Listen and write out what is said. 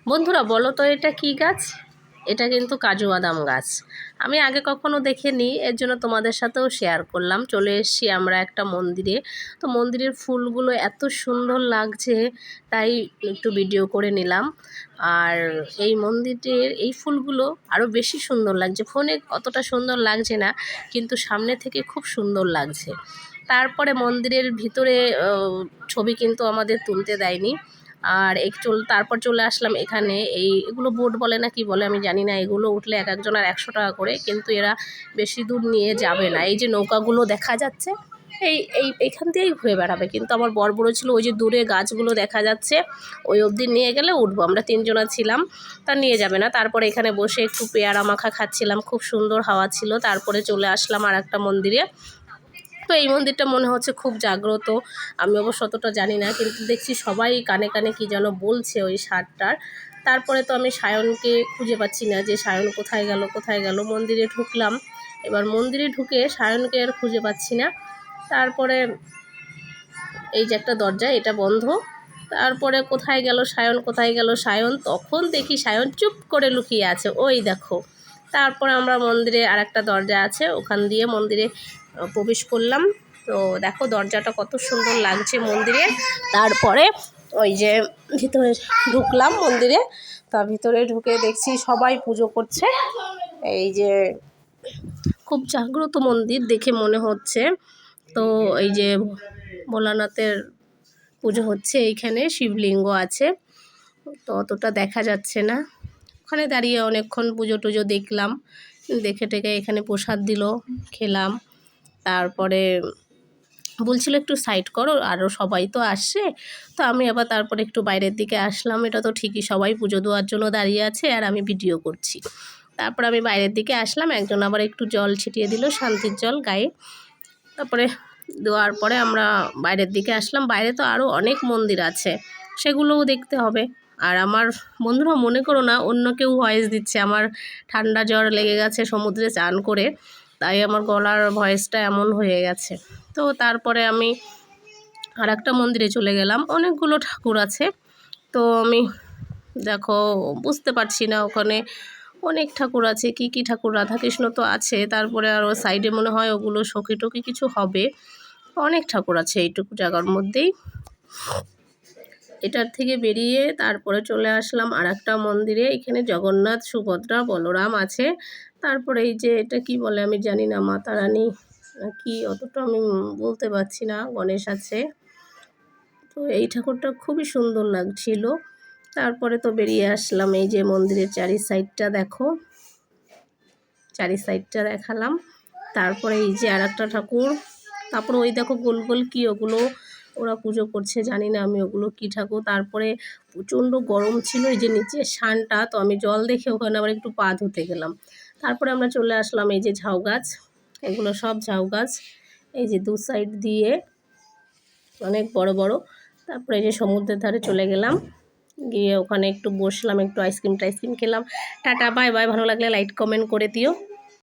বন্ধুরা বলো তো এটা কি গাছ? এটা কিন্তু কাজু বাদাম গাছ। আমি আগে কখনো দেখিনি, এর জন্য তোমাদের সাথেও শেয়ার করলাম। চলে এসেছি আমরা একটা মন্দিরে। তো মন্দিরের ফুলগুলো এত সুন্দর লাগছে, তাই একটু ভিডিও করে নিলাম। আর এই মন্দিরের এই ফুলগুলো আরও বেশি সুন্দর লাগছে। ফোনে অতটা সুন্দর লাগছে না, কিন্তু সামনে থেকে খুব সুন্দর লাগছে। তারপরে মন্দিরের ভিতরে ছবি কিন্তু আমাদের তুলতে দেয়নি। আর তারপর চলে আসলাম এখানে। এগুলো বোট বলে না কি বলে আমি জানি না। এগুলো উঠলে এক একজনের 100 টাকা করে, কিন্তু এরা বেশি দূর নিয়ে যাবে না। এই যে নৌকাগুলো দেখা যাচ্ছে, এইখান দিয়েই ঘুরে বেড়াবে। কিন্তু আমার বর বলেছিল ওই যে দূরে গাছগুলো দেখা যাচ্ছে ওই অবধি নিয়ে গেলে উঠবো। আমরা 3 জনা ছিলাম, তা নিয়ে যাবে না। তারপরে এখানে বসে একটু পেয়ারা মাখা খাচ্ছিলাম, খুব সুন্দর হাওয়া ছিল। তারপরে চলে আসলাম আর একটা মন্দিরে। তো এই মন্দিরটা মনে হচ্ছে খুব জাগ্রত। আমি অবশ্য অতটা জানি না, কিন্তু দেখছি সবাই কানে কানে কি যেন বলছে ওই ষাটটার। তারপরে তো আমি সায়নকে খুঁজে পাচ্ছি না, যে সায়ন কোথায় গেল। মন্দিরে ঢুকলাম, এবার মন্দিরে ঢুকে সায়নকে আর খুঁজে পাচ্ছি না। তারপরে এই যে একটা দরজা, এটা বন্ধ। তারপরে কোথায় গেল সায়ন, তখন দেখি সায়ন চুপ করে লুকিয়ে আছে, ওই দেখো। তারপরে আমরা মন্দিরে আর একটা দরজা আছে, ওখান দিয়ে মন্দিরে প্রবেশ করলাম। তো দেখো দরজাটা কত সুন্দর লাগছে মন্দিরে। তারপরে ওই যে ভিতরে ঢুকলাম মন্দিরে। তা ভিতরে ঢুকে দেখছি সবাই পুজো করছে। এই যে খুব জাগ্রত মন্দির দেখে মনে হচ্ছে। তো এই যে ভোলানাথের পুজো হচ্ছে, এইখানে শিবলিঙ্গ আছে, তো অতটা দেখা যাচ্ছে না। ওখানে দাঁড়িয়ে অনেকক্ষণ পুজো টুজো দেখলাম, দেখে টেকে এখানে প্রসাদ দিল, খেলাম। তারপরে বলছিল একটু সাইড করো, আরও সবাই তো আসছে। তো আমি আবার তারপরে একটু বাইরের দিকে আসলাম। এটা তো ঠিকই সবাই পুজো দেওয়ার জন্য দাঁড়িয়ে আছে, আর আমি ভিডিও করছি। তারপর আমি বাইরের দিকে আসলাম, একজন আবার একটু জল ছিটিয়ে দিল, শান্তির জল গায়ে। তারপরে দেওয়ার পরে আমরা বাইরের দিকে আসলাম। বাইরে তো আরও অনেক মন্দির আছে, সেগুলোও দেখতে হবে। আর আমার বন্ধুরা মনে করো না অন্য কেউ ভয়েস দিচ্ছে, আমার ঠান্ডা জ্বর লেগে গেছে সমুদ্রে চান করে, তাই আমার গলার ভয়েসটা এমন হয়ে গেছে। তো তারপরে আমি আর একটা মন্দিরে চলে গেলাম। অনেকগুলো ঠাকুর আছে, তো আমি দেখো বুঝতে পারছি না, ওখানে অনেক ঠাকুর আছে। কি কি ঠাকুর, রাধাকৃষ্ণ তো আছে, তারপরে আরও সাইডে মনে হয় ওগুলো সখী টকি কিছু হবে। অনেক ঠাকুর আছে এইটুকু জায়গার মধ্যেই। এটার থেকে বেরিয়ে তারপরে চলে আসলাম আর একটা মন্দিরে। এখানে জগন্নাথ, সুভদ্রা, বলরাম আছে। তারপরে এই যে এটা কি বলে আমি জানি না, মাতা রানী কি অতটা আমি বলতে পারছি না, গণেশ আছে। তো এই ঠাকুরটা খুবই সুন্দর লাগছিল। তারপরে তো বেরিয়ে আসলাম। এই যে মন্দিরের চারি সাইডটা দেখো, চারি সাইডটা দেখালাম। তারপরে এই যে আর একটা ঠাকুর। তারপরে ওই দেখো গোল গোল কি, ওগুলো ওরা পুজো করছে, জানি না আমি ওগুলো কি ঠাকুর। তারপরে প্রচণ্ড গরম ছিল, এই যে নিচে শানটা, তো আমি জল দেখে ওখানে আবার একটু পা ধুতে গেলাম। তারপরে আমরা চলে আসলাম এই যে ঝাউ গাছ, এগুলো সব ঝাউ গাছ, এই যে দু সাইড দিয়ে অনেক বড় বড়। তারপরে এই যে সমুদ্রের ধারে চলে গেলাম, গিয়ে ওখানে একটু বসলাম, একটু আইসক্রিম টাইসক্রিম খেলাম। টাটা বাই বাই, ভালো লাগলে লাইক কমেন্ট করে দিও।